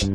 In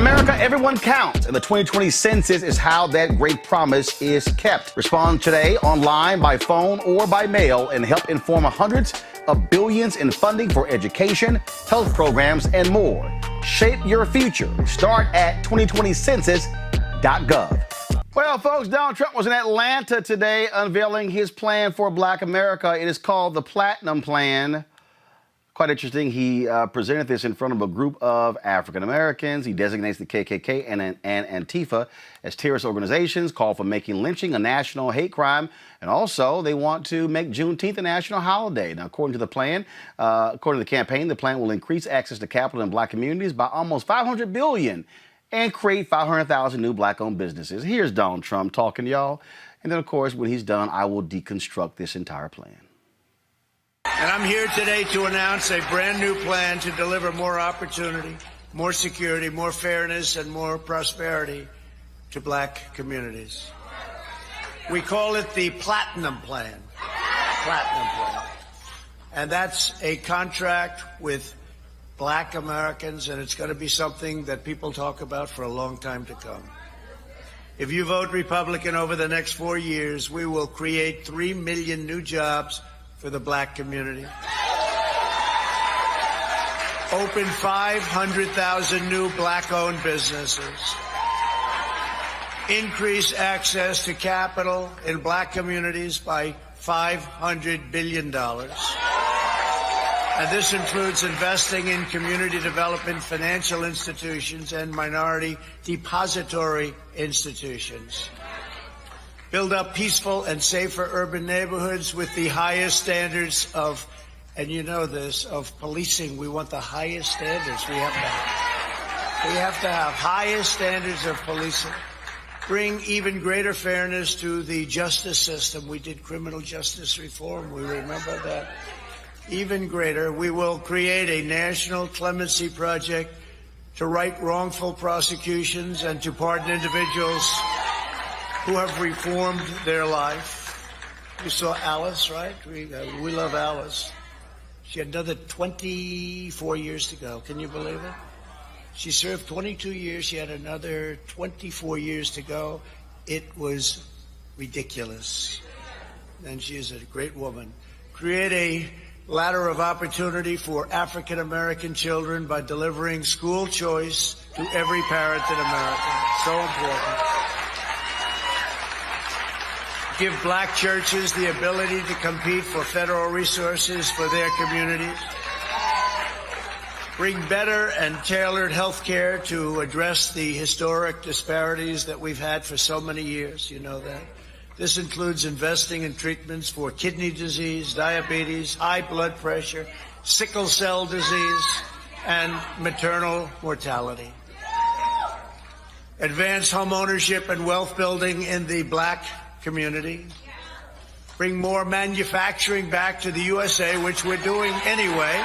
America, everyone counts, and the 2020 census is how that great promise is kept. Respond today online, by phone, or by mail, and help inform hundreds of billions in funding for education, health programs, and more. Shape your future. Start at 2020census.gov. Well, folks, Donald Trump was in Atlanta today unveiling his plan for Black America. It is called the Platinum Plan. Quite interesting. He presented this in front of a group of African Americans. He designates the KKK and Antifa as terrorist organizations, called for making lynching a national hate crime, and also they want to make Juneteenth a national holiday. Now, according to the plan, according to the campaign, the plan will increase access to capital in Black communities by almost $500 billion and create 500,000 new Black-owned businesses. Here's Donald Trump talking to y'all. And then, of course, when he's done, I will deconstruct this entire plan. And I'm here today to announce a brand new plan to deliver more opportunity, more security, more fairness, and more prosperity to Black communities. We call it the Platinum Plan. Platinum Plan. And that's a contract with Black Americans, and it's going to be something that people talk about for a long time to come. If you vote Republican over the next 4 years, we will create 3 million new jobs for the Black community. Open 500,000 new Black-owned businesses. Increase access to capital in Black communities by $500 billion. And this includes investing in community development, financial institutions, and minority depository institutions. Build up peaceful and safer urban neighborhoods with the highest standards of, and you know this, of policing. We want the highest standards. We have to have highest standards of policing. Bring even greater fairness to the justice system. We did criminal justice reform. We remember that. Even greater, we will create a national clemency project to right wrongful prosecutions and to pardon individuals who have reformed their life. You saw Alice, right? We love Alice. She had another 24 years to go. Can you believe it? She served 22 years. She had another 24 years to go. It was ridiculous. And she is a great woman. Create a ladder of opportunity for African American children by delivering school choice to every parent in America. So important. Give Black churches the ability to compete for federal resources for their communities. Bring better and tailored health care to address the historic disparities that we've had for so many years. You know that. This includes investing in treatments for kidney disease, diabetes, high blood pressure, sickle cell disease, and maternal mortality. Advance home ownership and wealth building in the Black community. Bring more manufacturing back to the USA, which we're doing anyway.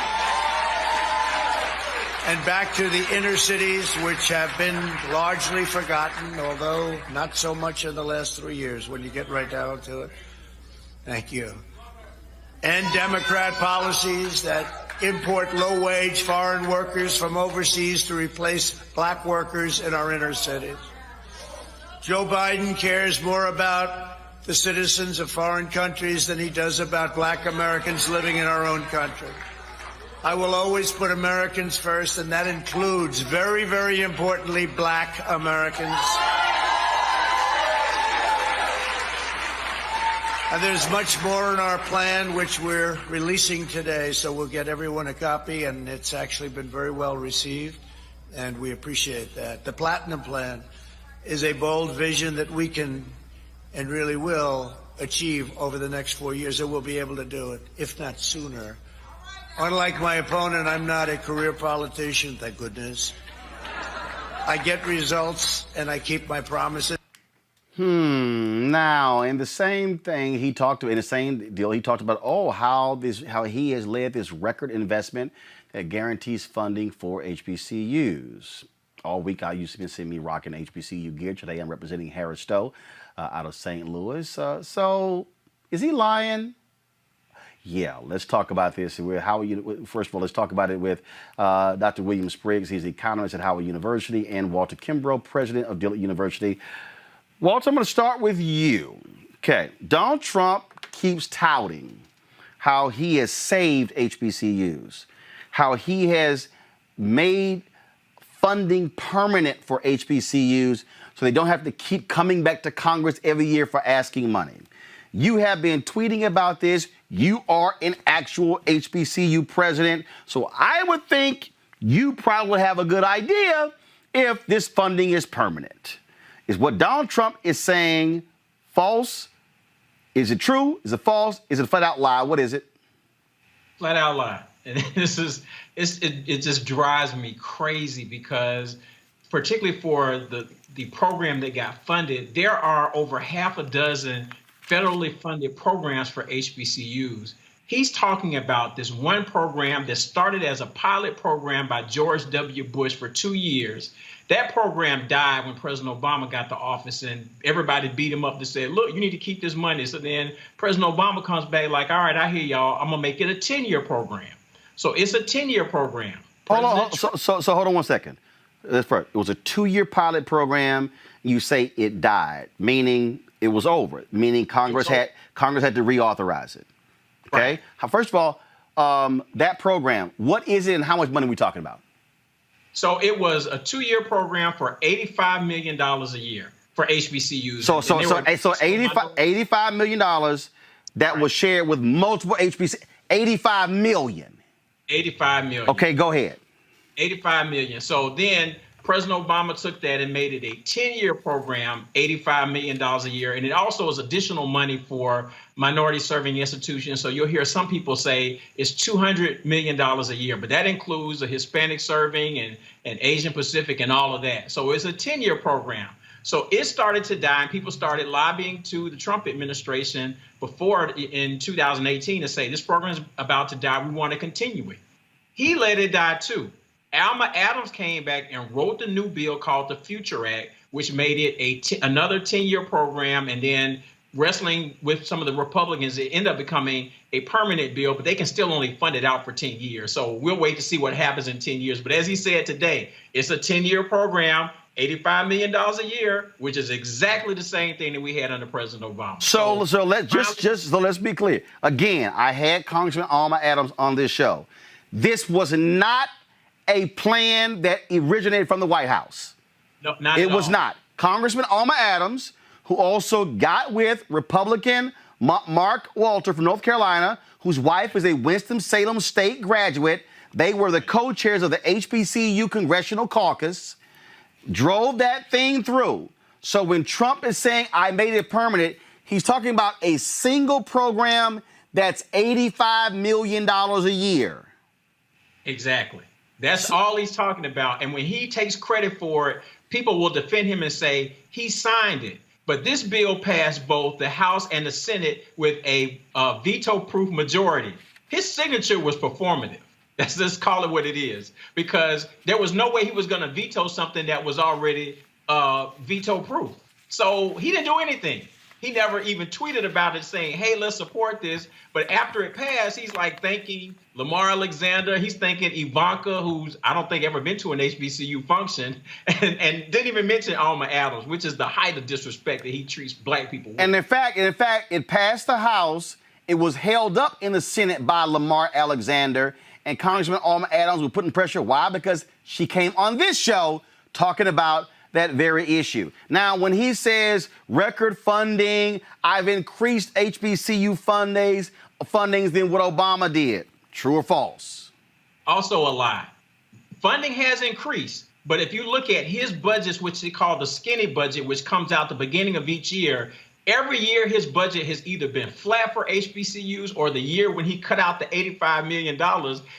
And back to the inner cities, which have been largely forgotten, although not so much in the last 3 years when you get right down to it. Thank you. End Democrat policies that import low-wage foreign workers from overseas to replace Black workers in our inner cities. Joe Biden cares more about the citizens of foreign countries than he does about Black Americans living in our own country. I will always put Americans first, and that includes, very, very importantly, Black Americans. And there's much more in our plan, which we're releasing today, so we'll get everyone a copy, and it's actually been very well received, and we appreciate that. The Platinum Plan is a bold vision that we can and really will achieve over the next 4 years, and we'll be able to do it, if not sooner. Unlike my opponent, I'm not a career politician, thank goodness. I get results and I keep my promises. Now, in the same thing, he talked about how he has led this record investment that guarantees funding for HBCUs. All week, I used to see me rocking HBCU gear. Today, I'm representing Harris Stowe out of St. Louis. So, is he lying? Yeah, let's talk about this. First of all, let's talk about it with Dr. William Spriggs. He's the economist at Howard University, and Walter Kimbrough, president of Dillard University. Walter, I'm going to start with you. Okay, Donald Trump keeps touting how he has saved HBCUs, how he has made funding permanent for HBCUs so they don't have to keep coming back to Congress every year for asking money. You have been tweeting about this. You are an actual HBCU president, so I would think you probably have a good idea if this funding is permanent. Is what Donald Trump is saying false? Is it true? Is it false? Is it a flat out lie? What is it? Flat out lie. And it just drives me crazy because particularly for the program that got funded, there are over half a dozen federally funded programs for HBCUs. He's talking about this one program that started as a pilot program by George W. Bush for 2 years. That program died when President Obama got to office, and everybody beat him up to say, look, you need to keep this money. So then President Obama comes back like, all right, I hear y'all. I'm going to make it a 10-year program. So it's a 10-year program. Hold on. So hold on one second. That's first. It was a 2-year pilot program. You say it died, meaning it was over, meaning Congress had to reauthorize it. Okay. Right. First of all, that program, what is it and how much money are we talking about? So it was a 2-year program for $85 million a year for HBCUs. So $85 million that was shared with multiple HBCUs. $85 million. $85 million. Okay, go ahead. $85 million. So then President Obama took that and made it a 10-year program, $85 million a year. And it also is additional money for minority serving institutions. So you'll hear some people say it's $200 million a year, but that includes the Hispanic serving and Asian Pacific and all of that. So it's a 10-year program. So it started to die, and people started lobbying to the Trump administration before in 2018 to say this program is about to die. We want to continue it. He let it die, too. Alma Adams came back and wrote the new bill called the Future Act, which made it another 10-year program. And then wrestling with some of the Republicans, it ended up becoming a permanent bill, but they can still only fund it out for 10 years. So we'll wait to see what happens in 10 years. But as he said today, it's a 10-year program, $85 million a year, which is exactly the same thing that we had under President Obama. So let's be clear. Again, I had Congressman Alma Adams on this show. This was not a plan that originated from the White House. No, not at all. It was not. Congressman Alma Adams, who also got with Republican Mark Walter from North Carolina, whose wife is a Winston-Salem State graduate. They were the co-chairs of the HBCU Congressional Caucus, drove that thing through. So when Trump is saying, I made it permanent, he's talking about a single program that's $85 million a year. Exactly. That's all he's talking about. And when he takes credit for it, people will defend him and say he signed it. But this bill passed both the House and the Senate with a veto-proof majority. His signature was performative. Let's call it what it is, because there was no way he was going to veto something that was already veto-proof. So he didn't do anything. He never even tweeted about it saying, hey, let's support this. But after it passed, he's like thanking Lamar Alexander. He's thanking Ivanka, who's I don't think ever been to an HBCU function, and didn't even mention Alma Adams, which is the height of disrespect that he treats black people with. And in fact, it passed the House. It was held up in the Senate by Lamar Alexander, and Congressman Alma Adams was putting pressure. Why? Because she came on this show talking about that very issue. Now, when he says record funding, I've increased HBCU fundings than what Obama did. True or false? Also a lie. Funding has increased, but if you look at his budgets, which they call the skinny budget, which comes out the beginning of each year, Every year, his budget has either been flat for HBCUs or the year when he cut out the $85 million,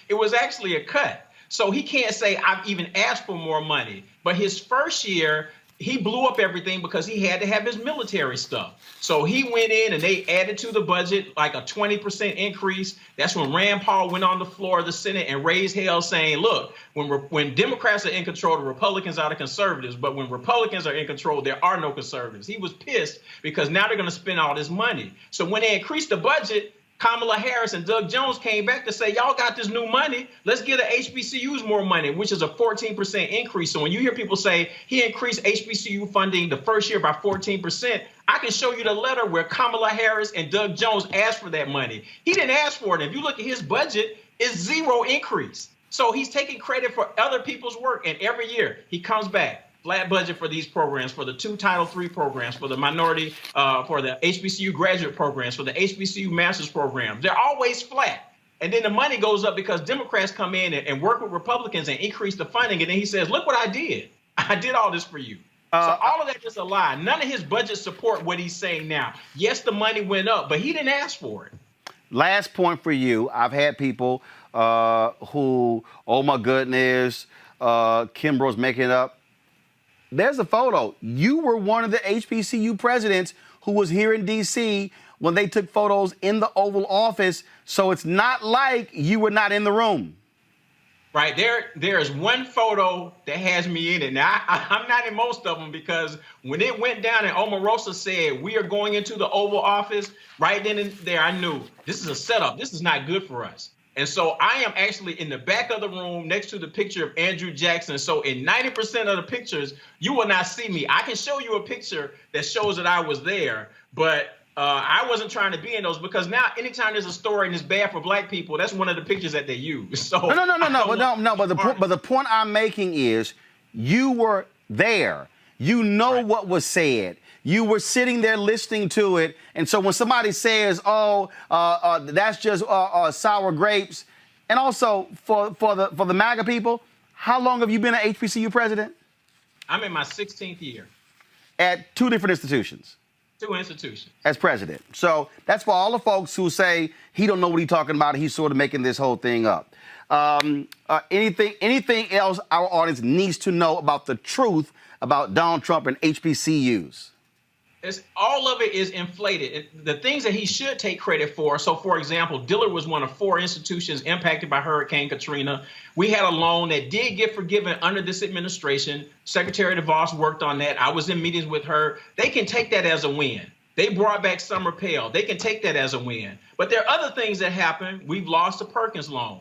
it was actually a cut. So he can't say, I've even asked for more money. But his first year, he blew up everything because he had to have his military stuff. So he went in and they added to the budget like a 20% increase. That's when Rand Paul went on the floor of the Senate and raised hell saying, look, when Democrats are in control, the Republicans are the conservatives. But when Republicans are in control, there are no conservatives. He was pissed because now they're going to spend all this money. So when they increased the budget, Kamala Harris and Doug Jones came back to say, y'all got this new money. Let's give the HBCUs more money, which is a 14% increase. So when you hear people say he increased HBCU funding the first year by 14%, I can show you the letter where Kamala Harris and Doug Jones asked for that money. He didn't ask for it. If you look at his budget, it's zero increase. So he's taking credit for other people's work. And every year he comes back. Flat budget for these programs, for the 2 Title III programs, for the minority, for the HBCU graduate programs, for the HBCU master's programs. They're always flat. And then the money goes up because Democrats come in and work with Republicans and increase the funding. And then he says, look what I did. I did all this for you. So all of that is a lie. None of his budgets support what he's saying now. Yes, the money went up, but he didn't ask for it. Last point for you. I've had people who, oh my goodness, Kimbrough's making it up. There's a photo. You were one of the HBCU presidents who was here in D.C. when they took photos in the Oval Office. So it's not like you were not in the room. Right. There is one photo that has me in it. Now, I'm not in most of them because when it went down and Omarosa said we are going into the Oval Office, right then and there, I knew this is a setup. This is not good for us. And so I am actually in the back of the room next to the picture of Andrew Jackson. So in 90% of the pictures, you will not see me. I can show you a picture that shows that I was there, but I wasn't trying to be in those because now anytime there's a story and it's bad for black people, that's one of the pictures that they use. So No. But the point I'm making is you were there. You know Right. what was said. You were sitting there listening to it. And so when somebody says, that's just sour grapes. And also for the MAGA people, how long have you been an HBCU president? I'm in my 16th year. At 2 different institutions. 2 institutions. As president. So that's for all the folks who say he don't know what he's talking about. He's sort of making this whole thing up. Anything else our audience needs to know about the truth about Donald Trump and HBCUs? All of it is inflated. The things that he should take credit for. So, for example, Dillard was one of 4 institutions impacted by Hurricane Katrina. We had a loan that did get forgiven under this administration. Secretary DeVos worked on that. I was in meetings with her. They can take that as a win. They brought back Summer Pell. They can take that as a win. But there are other things that happen. We've lost the Perkins loan.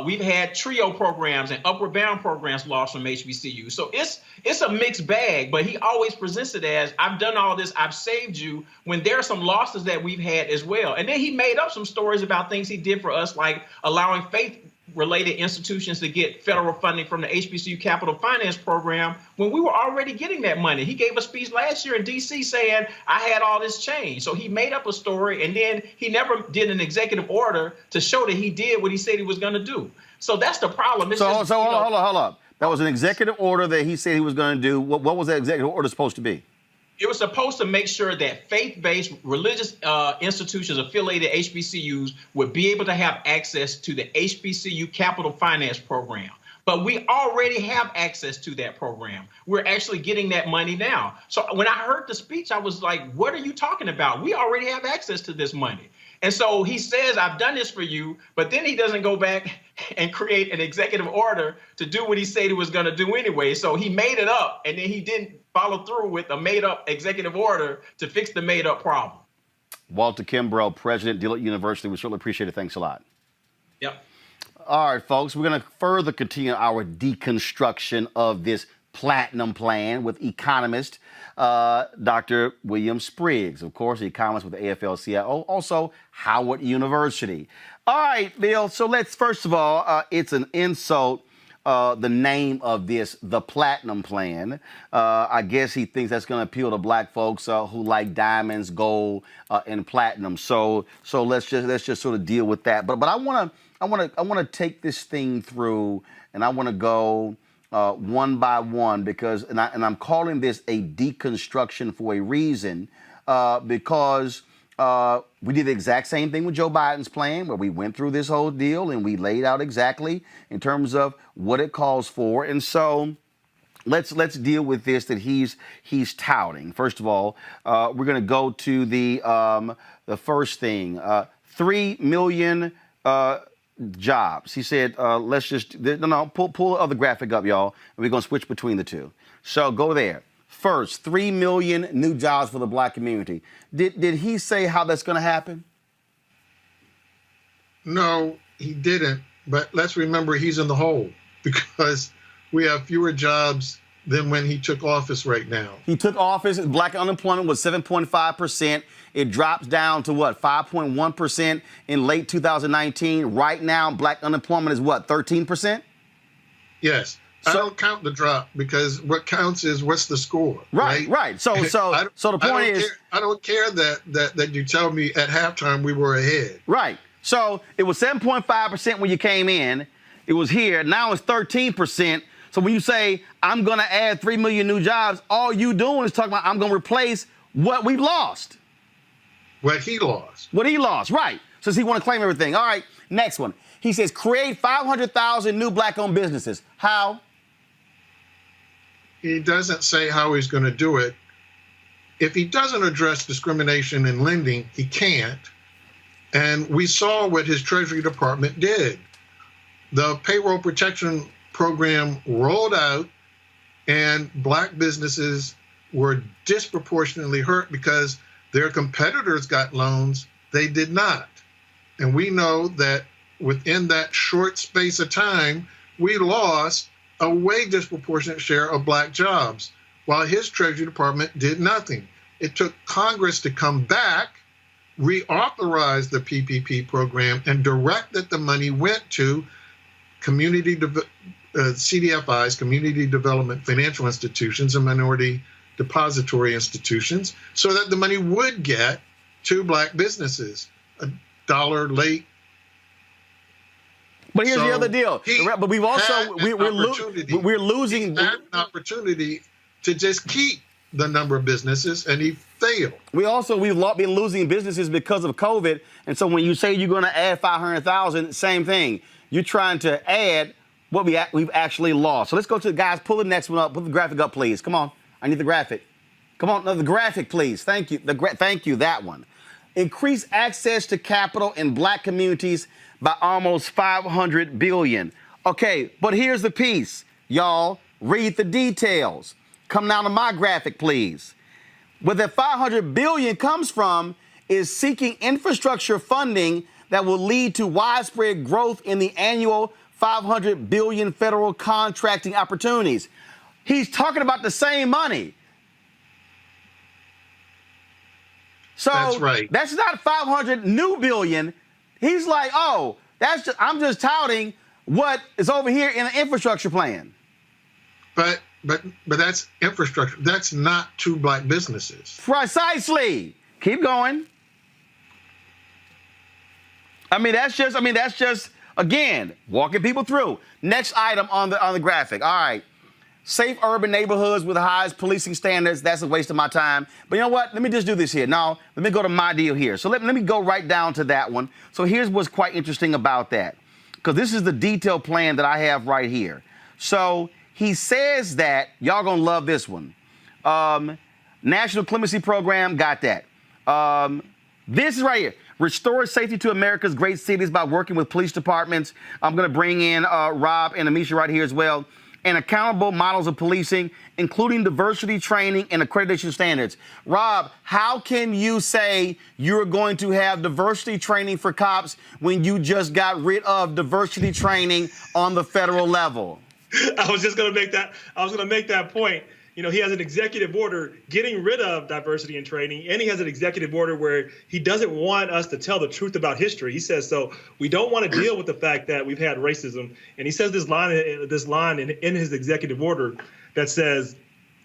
We've had TRIO programs and Upward Bound programs lost from HBCU. So it's a mixed bag, but he always presents it as, I've done all this, I've saved you, when there are some losses that we've had as well. And then he made up some stories about things he did for us, like allowing faith-related institutions to get federal funding from the HBCU Capital Finance Program when we were already getting that money. He gave a speech last year in D.C. saying, I had all this change. So he made up a story, and then he never did an executive order to show that he did what he said he was going to do. So that's the problem. Hold up. That was an executive order that he said he was going to do. What was that executive order supposed to be? It was supposed to make sure that faith-based religious institutions affiliated HBCUs would be able to have access to the HBCU Capital Finance Program. But we already have access to that program. We're actually getting that money now. So when I heard the speech, I was like, what are you talking about? We already have access to this money. And so he says, I've done this for you, but then he doesn't go back and create an executive order to do what he said he was going to do anyway. So he made it up, and then he didn't follow through with a made-up executive order to fix the made-up problem. Walter Kimbrough, President, Dillard University. We certainly appreciate it. Thanks a lot. Yep. All right, folks, we're going to further continue our deconstruction of this platinum plan with economist Dr. William Spriggs, of course, economist with the AFL-CIO, also Howard University. All right, Bill, so let's first of all, it's an insult, the name of this, the Platinum Plan. I guess he thinks that's going to appeal to black folks who like diamonds, gold, and platinum. So let's just sort of deal with that. But I want to take this thing through, and I want to go one by one because, and I'm calling this a deconstruction for a reason. because we did the exact same thing with Joe Biden's plan, where we went through this whole deal and we laid out exactly in terms of what it calls for. And so let's deal with this that he's touting. First of all, we're going to go to the first thing: 3 million jobs. He said, let's just pull the other graphic up, y'all, and we're going to switch between the two. So go there. First, 3 million new jobs for the black community. Did he say how that's going to happen? No, he didn't. But let's remember he's in the hole because we have fewer jobs than when he took office right now. He took office, black unemployment was 7.5%. It drops down to what, 5.1% in late 2019. Right now, black unemployment is what, 13%? Yes. I don't count the drop because what counts is what's the score. Right. So the point is, I don't care that you tell me at halftime we were ahead. Right. So it was 7.5% when you came in. It was here. Now it's 13%. So when you say I'm going to add 3 million new jobs, all you doing is talking about I'm going to replace what we've lost. What he lost. What he lost. Right. Since he want to claim everything. All right. Next one. He says create 500,000 new black-owned businesses. How? He doesn't say how he's going to do it. If he doesn't address discrimination in lending, he can't. And we saw what his Treasury Department did. The payroll protection program rolled out, and black businesses were disproportionately hurt because their competitors got loans, they did not. And we know that within that short space of time, we lost a way disproportionate share of black jobs, while his Treasury Department did nothing. It took Congress to come back, reauthorize the PPP program, and direct that the money went to CDFIs, community development financial institutions, and minority depository institutions, so that the money would get to black businesses. $1 late. But here's the other deal. But we've also we're losing. He had an opportunity to just keep the number of businesses, and he failed. We've been losing businesses because of COVID, and so when you say you're going to add 500,000, same thing. You're trying to add what we've actually lost. So let's go to the guys. Pull the next one up. Put the graphic up, please. Come on. I need the graphic. Come on, no, the graphic, please. Thank you. Thank you. That one. Increase access to capital in black communities by almost $500 billion. Okay, but here's the piece. Y'all, read the details. Come down to my graphic, please. Where the $500 billion comes from is seeking infrastructure funding that will lead to widespread growth in the annual $500 billion federal contracting opportunities. He's talking about the same money. So that's right. That's not 500 new billion. He's like, oh, I'm just touting what is over here in the infrastructure plan. But that's infrastructure. That's not to black businesses. Precisely. Keep going. That's just again walking people through. Next item on the graphic. All right. Safe urban neighborhoods with the highest policing standards. That's a waste of my time. But you know what? Let me just do this here. Now, let me go to my deal here. So let me go right down to that one. So here's what's quite interesting about that. Because this is the detailed plan that I have right here. So he says that, y'all gonna love this one. National Clemency Program, got that. This is right here. Restore safety to America's great cities by working with police departments. I'm gonna bring in Rob and Amisha right here as well. And accountable models of policing, including diversity training and accreditation standards. Rob, how can you say you're going to have diversity training for cops when you just got rid of diversity training on the federal level? I was going to make that point. You know, he has an executive order getting rid of diversity and training, and he has an executive order where he doesn't want us to tell the truth about history. He says, so we don't want to deal with the fact that we've had racism. And he says this line in his executive order that says,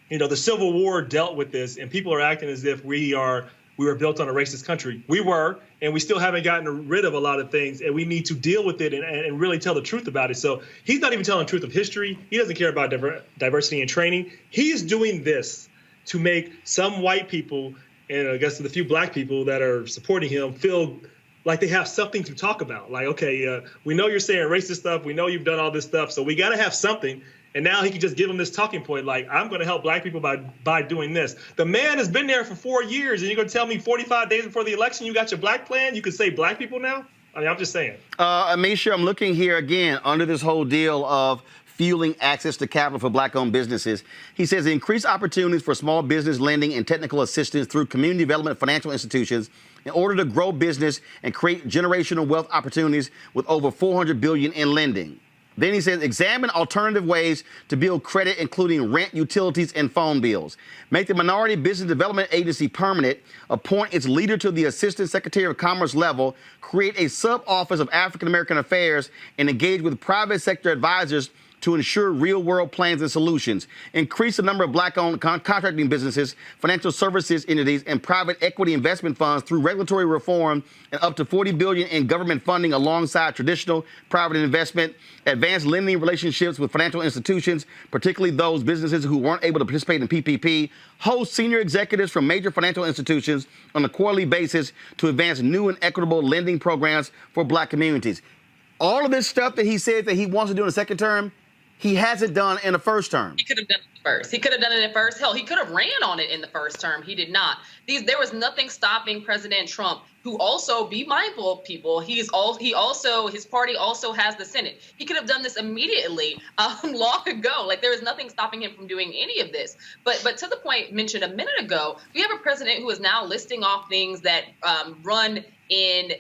you know, the Civil War dealt with this, and people are acting as if we were built on a racist country. We were, and we still haven't gotten rid of a lot of things, and we need to deal with it and really tell the truth about it. So he's not even telling the truth of history. He doesn't care about diversity and training. He is doing this to make some white people and I guess the few black people that are supporting him feel like they have something to talk about. Like, okay, we know you're saying racist stuff. We know you've done all this stuff. So we got to have something. And now he can just give them this talking point, like, I'm going to help black people by doing this. The man has been there for 4 years, and you're going to tell me 45 days before the election you got your black plan? You can say black people now? I mean, I'm just saying. Amisha, I'm looking here again under this whole deal of fueling access to capital for black-owned businesses. He says increase opportunities for small business lending and technical assistance through community development financial institutions in order to grow business and create generational wealth opportunities with over $400 billion in lending. Then he says, examine alternative ways to build credit, including rent, utilities, and phone bills. Make the Minority Business Development Agency permanent. Appoint its leader to the Assistant Secretary of Commerce level. Create a sub-office of African American Affairs and engage with private sector advisors to ensure real-world plans and solutions. Increase the number of black-owned contracting businesses, financial services entities, and private equity investment funds through regulatory reform and up to $40 billion in government funding alongside traditional private investment. Advance lending relationships with financial institutions, particularly those businesses who weren't able to participate in PPP. Host senior executives from major financial institutions on a quarterly basis to advance new and equitable lending programs for black communities. All of this stuff that he said that he wants to do in the second term, he hasn't done in the first term. He could have done it first. He could have done it at first. Hell, he could have ran on it in the first term. He did not. There was nothing stopping President Trump, who also, be mindful of people, his party also has the Senate. He could have done this immediately long ago. Like, there is nothing stopping him from doing any of this. But to the point mentioned a minute ago, we have a president who is now listing off things that run in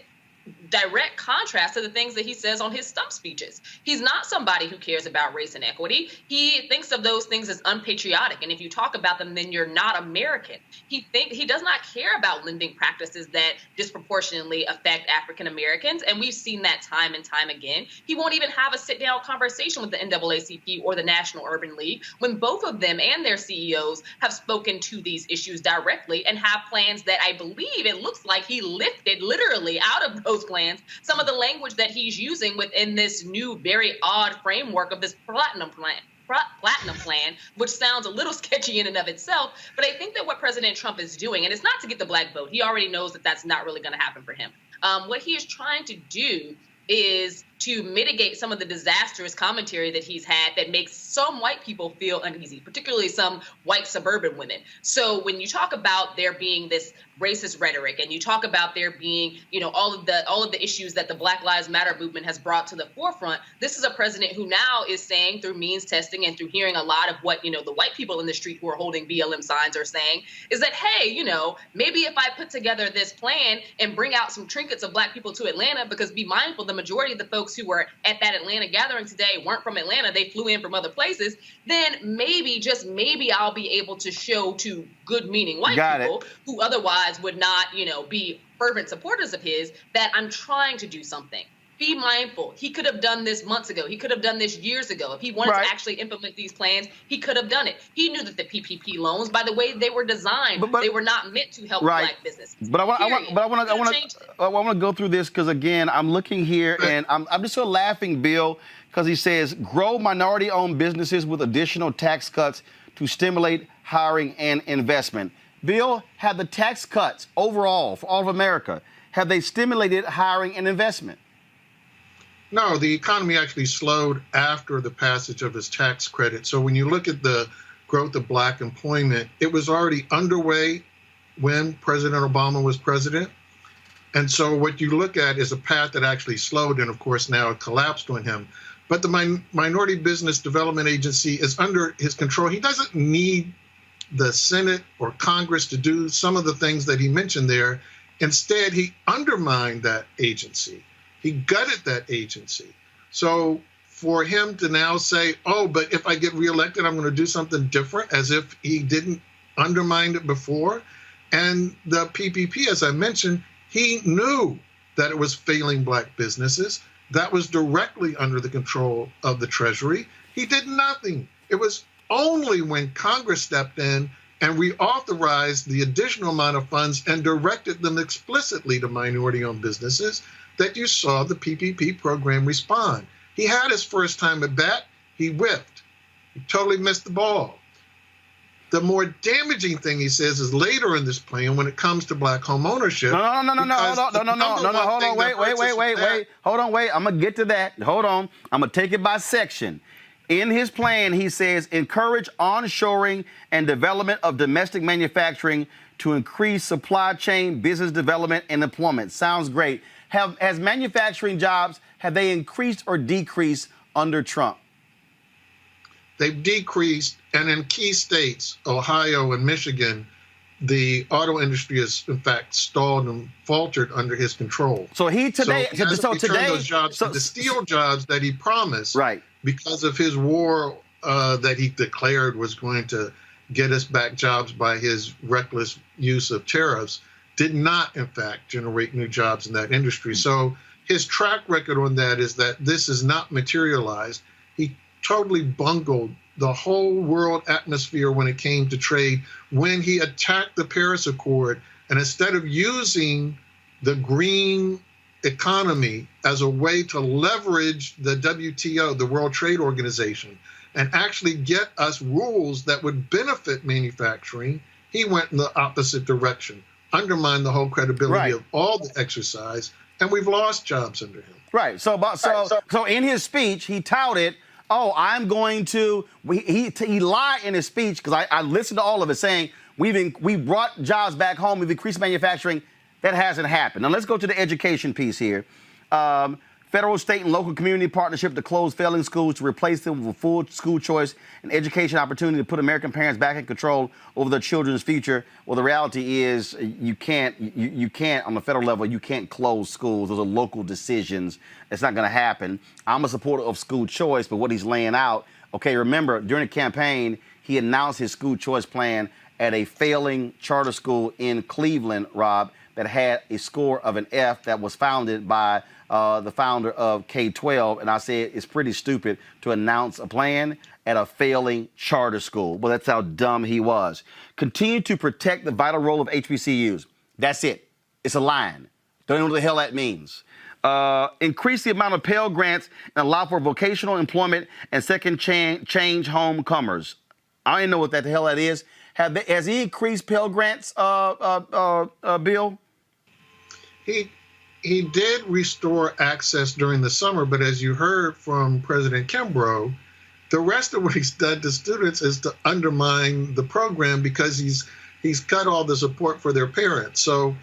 direct contrast to the things that he says on his stump speeches. He's not somebody who cares about race and equity. He thinks of those things as unpatriotic. And if you talk about them, then you're not American. He does not care about lending practices that disproportionately affect African Americans. And we've seen that time and time again. He won't even have a sit-down conversation with the NAACP or the National Urban League when both of them and their CEOs have spoken to these issues directly and have plans that I believe it looks like he lifted literally out of those plans some of the language that he's using within this new, very odd framework of this platinum plan, which sounds a little sketchy in and of itself. But I think that what President Trump is doing, and it's not to get the black vote, he already knows that that's not really going to happen for him. What he is trying to do is to mitigate some of the disastrous commentary that he's had that makes some white people feel uneasy, particularly some white suburban women. So when you talk about there being this racist rhetoric and you talk about there being, all of the issues that the Black Lives Matter movement has brought to the forefront, this is a president who now is saying through means testing and through hearing a lot of what, the white people in the street who are holding BLM signs are saying is that, hey, maybe if I put together this plan and bring out some trinkets of black people to Atlanta, because be mindful, the majority of the folks who were at that Atlanta gathering today weren't from Atlanta, they flew in from other places, then maybe, just maybe I'll be able to show to good-meaning white people who otherwise would not, be fervent supporters of his, that I'm trying to do something. Be mindful. He could have done this months ago. He could have done this years ago. If he wanted to actually implement these plans, he could have done it. He knew that the PPP loans, by the way they were designed, they were not meant to help black businesses. But I want to go through this because, again, I'm looking here and I'm just sort of laughing, Bill, because he says grow minority-owned businesses with additional tax cuts to stimulate hiring and investment. Bill, have the tax cuts overall for all of America, have they stimulated hiring and investment? No, the economy actually slowed after the passage of his tax credit. So when you look at the growth of black employment, it was already underway when President Obama was president. And so what you look at is a path that actually slowed and, of course, now it collapsed on him. But the Minority Business Development Agency is under his control. He doesn't need the Senate or Congress to do some of the things that he mentioned there. Instead, he undermined that agency. He gutted that agency. So for him to now say, oh, but if I get reelected, I'm going to do something different, as if he didn't undermine it before. And the PPP, as I mentioned, he knew that it was failing black businesses. That was directly under the control of the Treasury. He did nothing. It was only when Congress stepped in and reauthorized the additional amount of funds and directed them explicitly to minority-owned businesses that you saw the PPP program respond. He had his first time at bat. He whiffed. He totally missed the ball. The more damaging thing, he says, is later in this plan when it comes to black home ownership. No. Hold on. Wait. Hold on. I'm going to get to that. Hold on. I'm going to take it by section. In his plan, he says, encourage onshoring and development of domestic manufacturing to increase supply chain, business development, and employment. Sounds great. Has manufacturing jobs, have they increased or decreased under Trump? They've decreased, and in key states, Ohio and Michigan, the auto industry has, in fact, stalled and faltered under his control. So today, the steel jobs that he promised, right, because of his war that he declared was going to get us back jobs by his reckless use of tariffs, did not, in fact, generate new jobs in that industry. So his track record on that is that this is not materialized. He totally bungled the whole world atmosphere when it came to trade, when he attacked the Paris Accord, and instead of using the green economy as a way to leverage the WTO, the World Trade Organization, and actually get us rules that would benefit manufacturing, he went in the opposite direction, undermined the whole credibility of all the exercise, and we've lost jobs under him. Right. So in his speech, he touted, I'm going to. He lied in his speech, because I listened to all of it, saying we brought jobs back home, we've increased manufacturing. That hasn't happened. Now let's go to the education piece here. Federal, state, and local community partnership to close failing schools to replace them with full school choice and education opportunity to put American parents back in control over their children's future. Well, the reality is you can't on the federal level, you can't close schools. Those are local decisions. It's not going to happen. I'm a supporter of school choice, but what he's laying out, okay, remember, during the campaign, he announced his school choice plan at a failing charter school in Cleveland, Rob, that had a score of an F, that was founded by the founder of K-12. And I said, it's pretty stupid to announce a plan at a failing charter school. Well, that's how dumb he was. Continue to protect the vital role of HBCUs. That's it. It's a line. Don't know what the hell that means. Increase the amount of Pell Grants and allow for vocational employment and second change homecomers. I don't know what the hell that is. Has he increased Pell Grants, Bill? He did restore access during the summer, but as you heard from President Kimbrough, the rest of what he's done to students is to undermine the program, because he's cut all the support for their parents. So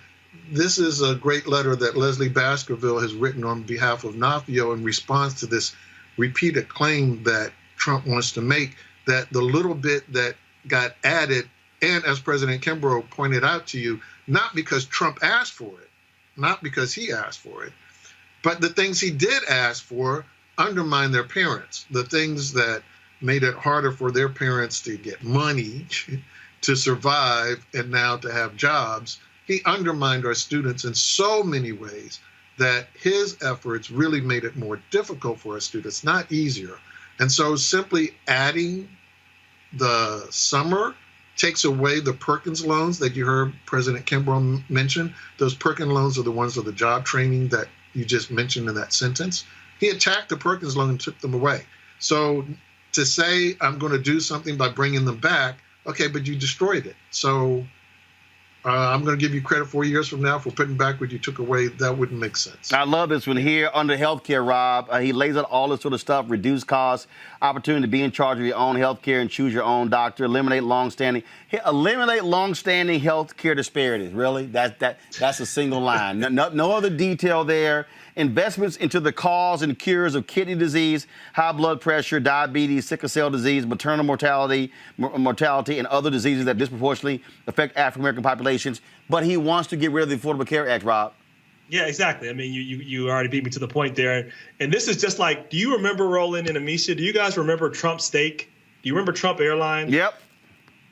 this is a great letter that Leslie Baskerville has written on behalf of NAFIO in response to this repeated claim that Trump wants to make, that the little bit that got added, and as President Kimbrough pointed out to you, not because Trump asked for it, not because he asked for it, but the things he did ask for undermined their parents. The things that made it harder for their parents to get money, to survive, and now to have jobs. He undermined our students in so many ways that his efforts really made it more difficult for our students, not easier. And so simply adding the summer takes away the Perkins loans that you heard President Kimbrough mention. Those Perkins loans are the ones of the job training that you just mentioned in that sentence. He attacked the Perkins loan and took them away. So to say I'm going to do something by bringing them back, okay, but you destroyed it. So I'm going to give you credit 4 years from now for putting back what you took away. That wouldn't make sense. I love this one here under healthcare, Rob. He lays out all this sort of stuff: reduce costs, opportunity to be in charge of your own healthcare and choose your own doctor, eliminate long-standing healthcare disparities. Really, that's a single line. No other detail there. Investments into the cause and cures of kidney disease, high blood pressure, diabetes, sickle cell disease, maternal mortality, and other diseases that disproportionately affect African-American populations. But he wants to get rid of the Affordable Care Act, Rob. Yeah, exactly. I mean, you already beat me to the point there. And this is just like, do you remember, Roland and Amisha, do you guys remember Trump Steak? Do you remember Trump Airlines? Yep.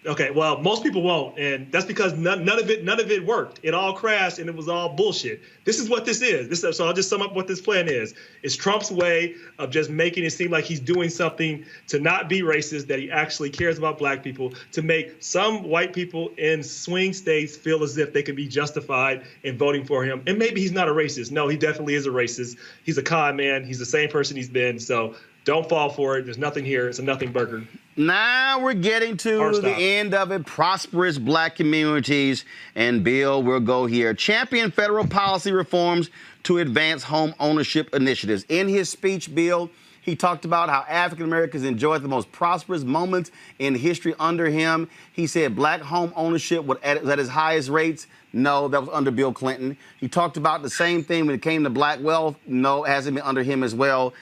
Okay, well, most people won't, and that's because none of it worked. It all crashed, and it was all bullshit. This is what this is. So I'll just sum up what this plan is. It's Trump's way of just making it seem like he's doing something to not be racist, that he actually cares about black people, to make some white people in swing states feel as if they can be justified in voting for him. And maybe he's not a racist. No, he definitely is a racist. He's a con man. He's the same person he's been. So don't fall for it. There's nothing here. It's a nothing burger. Now we're getting to Hard the stop. end of it. Prosperous black communities. And Bill, we'll go here. Champion federal policy reforms to advance home ownership initiatives. In his speech, Bill, he talked about how African Americans enjoyed the most prosperous moments in history under him. He said black home ownership was at its highest rates. No, that was under Bill Clinton. He talked about the same thing when it came to black wealth. No, it hasn't been under him as well.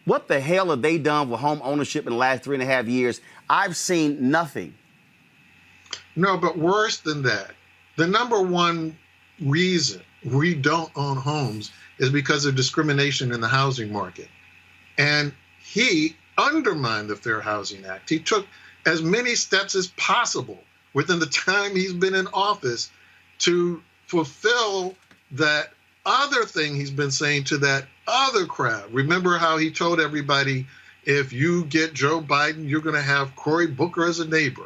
What the hell have they done with home ownership in the last 3.5 years? I've seen nothing. No, but worse than that, the number one reason we don't own homes is because of discrimination in the housing market. And he undermined the Fair Housing Act. He took as many steps as possible within the time he's been in office to fulfill that other thing he's been saying to that other crowd. Remember how he told everybody, if you get Joe Biden, you're going to have Cory Booker as a neighbor.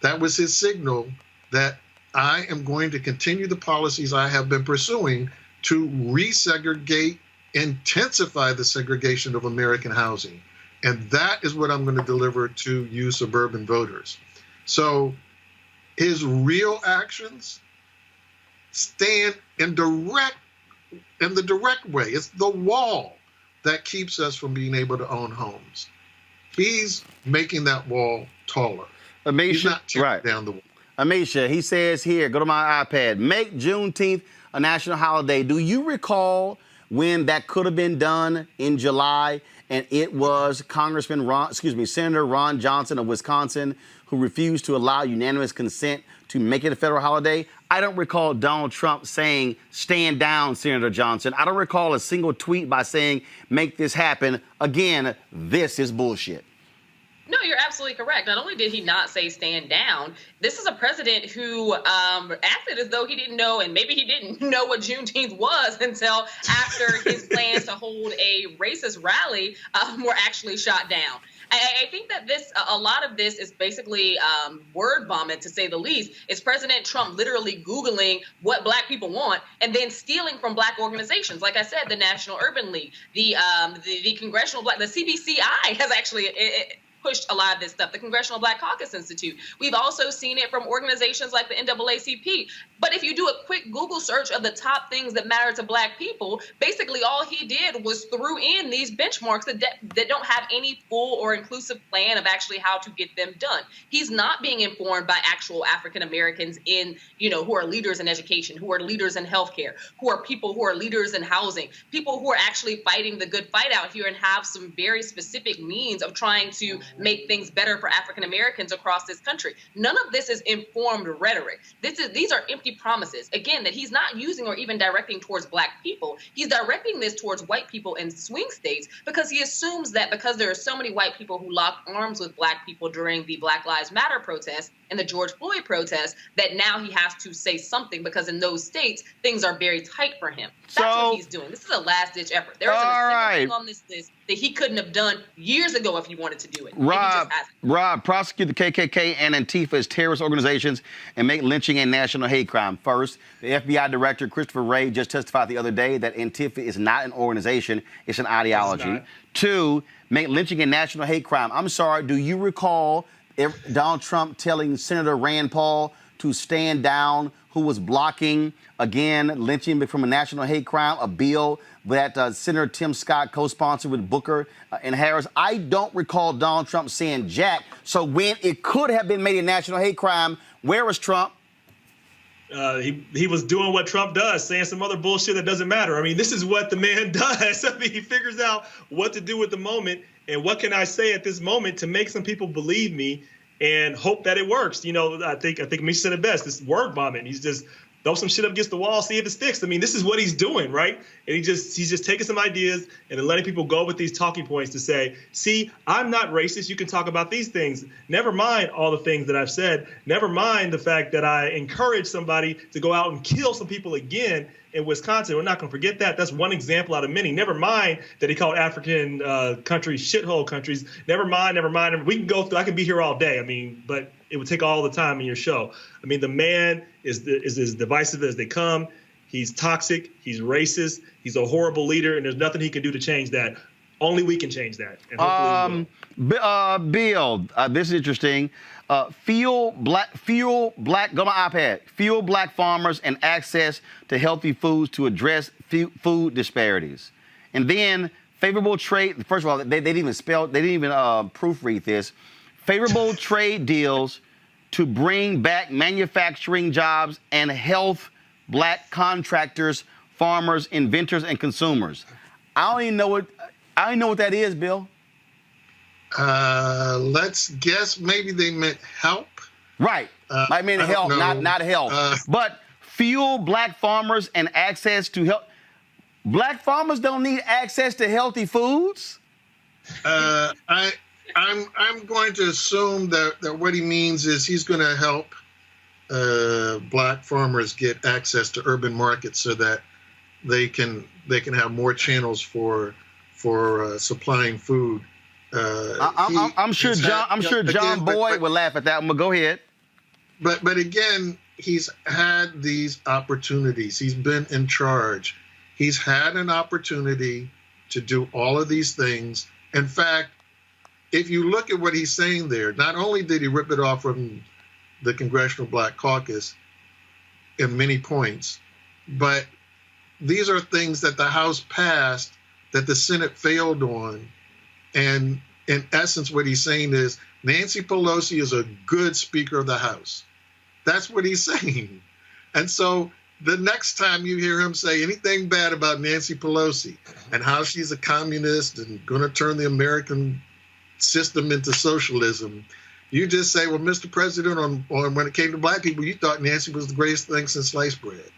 That was his signal that I am going to continue the policies I have been pursuing to resegregate, intensify the segregation of American housing. And that is what I'm going to deliver to you suburban voters. So his real actions stand in the direct way. It's the wall that keeps us from being able to own homes. He's making that wall taller. He's not tearing down the wall. Amisha, he says here, go to my iPad, make Juneteenth a national holiday. Do you recall when that could have been done in July? And it was Senator Ron Johnson of Wisconsin who refused to allow unanimous consent to make it a federal holiday. I don't recall Donald Trump saying, stand down, Senator Johnson. I don't recall a single tweet by saying, make this happen. Again, this is bullshit. No, you're absolutely correct. Not only did he not say stand down, this is a president who acted as though he didn't know, and maybe he didn't know what Juneteenth was until after his plans to hold a racist rally were actually shot down. I think that a lot of this is basically word vomit, to say the least. It's President Trump literally Googling what black people want and then stealing from black organizations. Like I said, the National Urban League, the Congressional Black, the CBCI has actually pushed a lot of this stuff, the Congressional Black Caucus Institute. We've also seen it from organizations like the NAACP. But if you do a quick Google search of the top things that matter to black people, basically all he did was threw in these benchmarks that don't have any full or inclusive plan of actually how to get them done. He's not being informed by actual African Americans who are leaders in education, who are leaders in healthcare, who are people who are leaders in housing, people who are actually fighting the good fight out here and have some very specific means of trying to make things better for African Americans across this country. None of this is informed rhetoric. These are empty promises, again, that he's not using or even directing towards black people. He's directing this towards white people in swing states because he assumes that because there are so many white people who locked arms with black people during the Black Lives Matter protests and the George Floyd protests, that now he has to say something because in those states, things are very tight for him. That's what he's doing. This is a last-ditch effort. There isn't a single thing on this list that he couldn't have done years ago if he wanted to do it. Rob, prosecute the KKK and Antifa as terrorist organizations and make lynching a national hate crime. First, the FBI director, Christopher Wray, just testified the other day that Antifa is not an organization, it's an ideology. Two, make lynching a national hate crime. I'm sorry, do you recall Donald Trump telling Senator Rand Paul to stand down, who was blocking, again, lynching from a national hate crime, a bill that Senator Tim Scott co-sponsored with Booker and Harris? I don't recall Donald Trump saying jack. So when it could have been made a national hate crime, where was Trump? He was doing what Trump does, saying some other bullshit that doesn't matter. I mean, this is what the man does. I mean, he figures out what to do with the moment and what can I say at this moment to make some people believe me and hope that it works. I think Misha said it best. This word vomit. He's just throw some shit up against the wall, see if it sticks. I mean, this is what he's doing, right? And he's just taking some ideas and then letting people go with these talking points to say, see, I'm not racist. You can talk about these things. Never mind all the things that I've said. Never mind the fact that I encourage somebody to go out and kill some people again in Wisconsin. We're not going to forget that. That's one example out of many. Never mind that he called African countries shithole countries. Never mind. We can go through. I can be here all day. I mean, but it would take all the time in your show. I mean, the man is as divisive as they come. He's toxic. He's racist. He's a horrible leader, and there's nothing he can do to change that. Only we can change that. And hopefully we will. Bill, this is interesting. Fuel black, go to my iPad. Fuel black farmers and access to healthy foods to address food disparities. And then favorable trade. First of all, they didn't even proofread this. Favorable trade deals to bring back manufacturing jobs and health black contractors, farmers, inventors, and consumers. I don't even know what that is, Bill. Let's guess maybe they meant help. Right. I mean help, not health. But fuel black farmers and access to help. Black farmers don't need access to healthy foods. I'm going to assume that what he means is he's going to help black farmers get access to urban markets so that they can have more channels for supplying food. I'm sure John Boyd would laugh at that one, but go ahead. But again, he's had these opportunities. He's been in charge. He's had an opportunity to do all of these things. In fact, if you look at what he's saying there, not only did he rip it off from the Congressional Black Caucus in many points, but these are things that the House passed that the Senate failed on. And in essence, what he's saying is Nancy Pelosi is a good Speaker of the House. That's what he's saying. And so the next time you hear him say anything bad about Nancy Pelosi and how she's a communist and going to turn the American system into socialism, you just say, well, Mr. President, on when it came to black people, you thought Nancy was the greatest thing since sliced bread.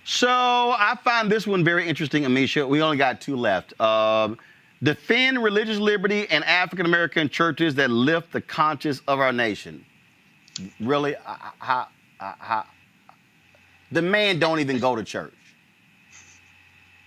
So I find this one very interesting, Amisha. We only got two left. Defend religious liberty and African-American churches that lift the conscience of our nation. Really? The man don't even go to church.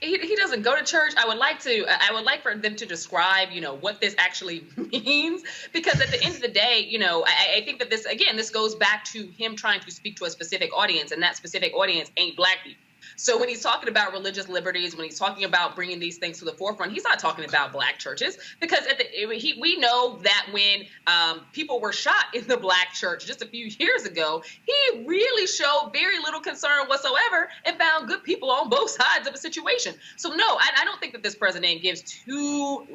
He doesn't go to church. I would like for them to describe, what this actually means, because at the end of the day, I think that this goes back to him trying to speak to a specific audience, and that specific audience ain't black people. So when he's talking about religious liberties, when he's talking about bringing these things to the forefront, he's not talking about black churches, because we know that when people were shot in the black church just a few years ago, he really showed very little concern whatsoever and found good people on both sides of a situation. So no, I don't think that this president gives two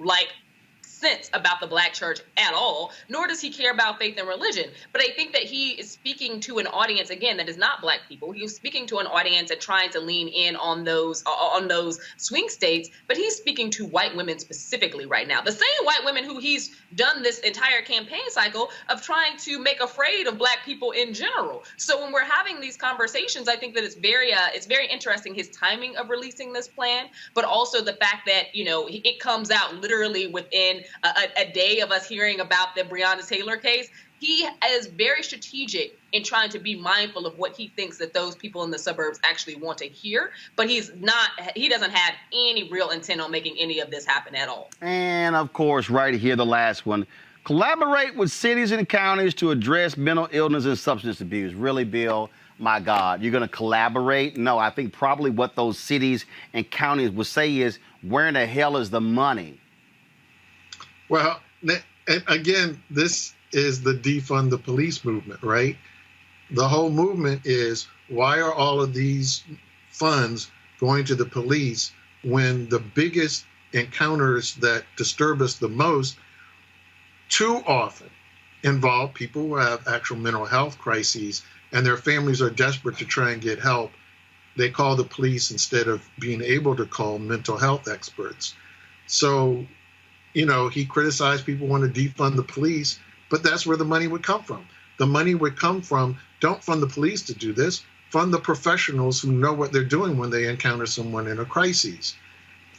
sense about the black church at all, nor does he care about faith and religion. But I think that he is speaking to an audience, again, that is not black people. He's speaking to an audience and trying to lean in on those swing states, but he's speaking to white women specifically right now. The same white women who he's done this entire campaign cycle of trying to make afraid of black people in general. So when we're having these conversations, I think that it's very interesting, his timing of releasing this plan, but also the fact that, it comes out literally within a day of us hearing about the Breonna Taylor case. He is very strategic in trying to be mindful of what he thinks that those people in the suburbs actually want to hear, but he doesn't have any real intent on making any of this happen at all. And of course, right here, the last one, collaborate with cities and counties to address mental illness and substance abuse. Really, Bill? My God, you're going to collaborate? No, I think probably what those cities and counties would say is, where in the hell is the money? Well, again, this is the defund the police movement, right? The whole movement is, why are all of these funds going to the police when the biggest encounters that disturb us the most too often involve people who have actual mental health crises and their families are desperate to try and get help? They call the police instead of being able to call mental health experts. So, he criticized people want to defund the police, but that's where the money would come from. The money would come from, don't fund the police to do this, fund the professionals who know what they're doing when they encounter someone in a crisis.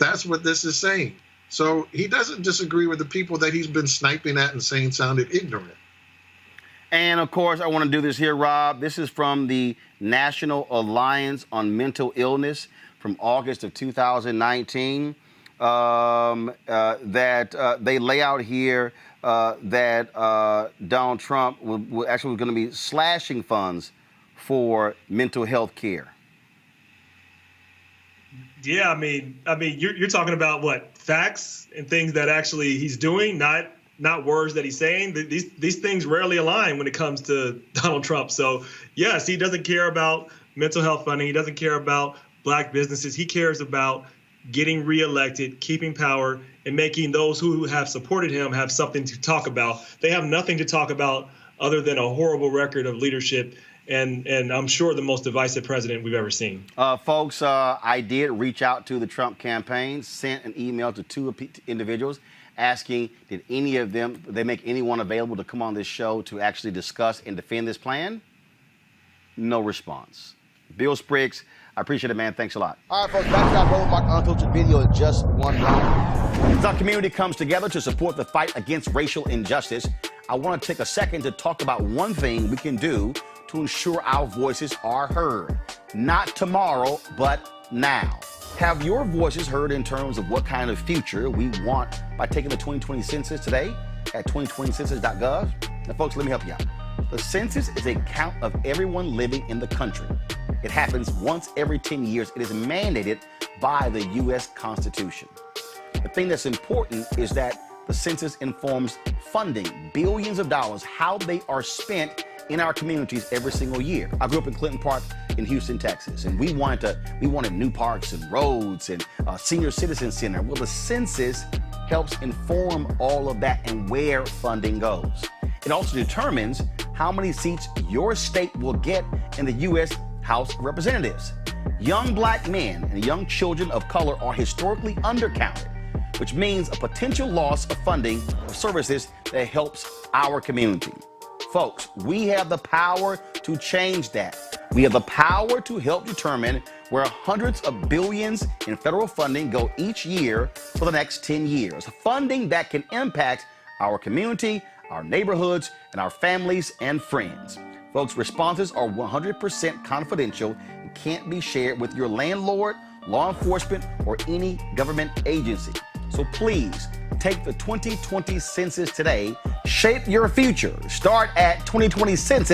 That's what this is saying. So he doesn't disagree with the people that he's been sniping at and saying sounded ignorant. And of course, I want to do this here, Rob. This is from the National Alliance on Mental Illness from August of 2019. That they lay out here that Donald Trump was going to be slashing funds for mental health care. Yeah, I mean, you're talking about what, facts and things that actually he's doing, not words that he's saying. These things rarely align when it comes to Donald Trump. So yes, he doesn't care about mental health funding. He doesn't care about Black businesses. He cares about getting reelected, keeping power, and making those who have supported him have something to talk about. They have nothing to talk about other than a horrible record of leadership and I'm sure the most divisive president we've ever seen. Folks, I did reach out to the Trump campaign, sent an email to two individuals asking, did any of them, they make anyone available to come on this show to actually discuss and defend this plan? No response. Bill Spriggs, I appreciate it, man. Thanks a lot. All right, folks, back to our Road Mark Unfiltered video in just one round. As our community comes together to support the fight against racial injustice, I want to take a second to talk about one thing we can do to ensure our voices are heard. Not tomorrow, but now. Have your voices heard in terms of what kind of future we want by taking the 2020 census today at 2020census.gov? Now, folks, let me help you out. The census is a count of everyone living in the country. It happens once every 10 years. It is mandated by the U.S. Constitution. The thing that's important is that the census informs funding, billions of dollars, how they are spent in our communities every single year. I grew up in Clinton Park in Houston, Texas, and we wanted new parks and roads and a senior citizen center. Well, the census helps inform all of that and where funding goes. It also determines how many seats your state will get in the U.S. House of Representatives. Young Black men and young children of color are historically undercounted, which means a potential loss of funding of services that helps our community. Folks, we have the power to change that. We have the power to help determine where hundreds of billions in federal funding go each year for the next 10 years. Funding that can impact our community, our neighborhoods, and our families and friends. Folks, responses are 100% confidential and can't be shared with your landlord, law enforcement, or any government agency. So please, take the 2020 census today. Shape your future. Start at 2020census.